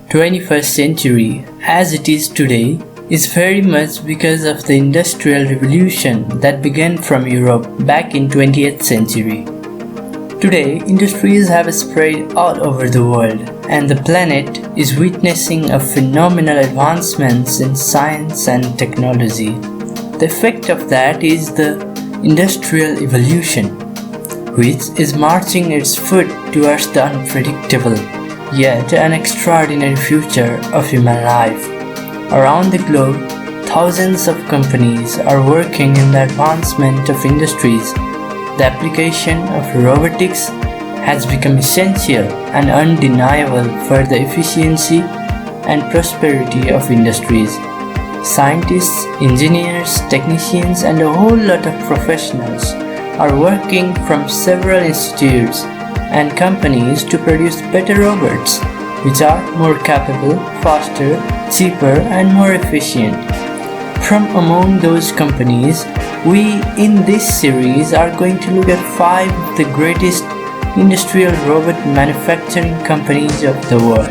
21st century, as it is today, is very much because of the Industrial Revolution that began from Europe back in 20th century. Today, industries have spread all over the world, and the planet is witnessing a phenomenal advancements in science and technology. The effect of that is the Industrial Evolution, which is marching its foot towards the unpredictable, yet an extraordinary future of human life. Around the globe, thousands of companies are working in the advancement of industries. The application of robotics has become essential and undeniable for the efficiency and prosperity of industries. Scientists, engineers, technicians, and a whole lot of professionals are working from several institutes and companies to produce better robots, which are more capable, faster, cheaper, and more efficient. From among those companies, we in this series are going to look at 5 of the greatest industrial robot manufacturing companies of the world.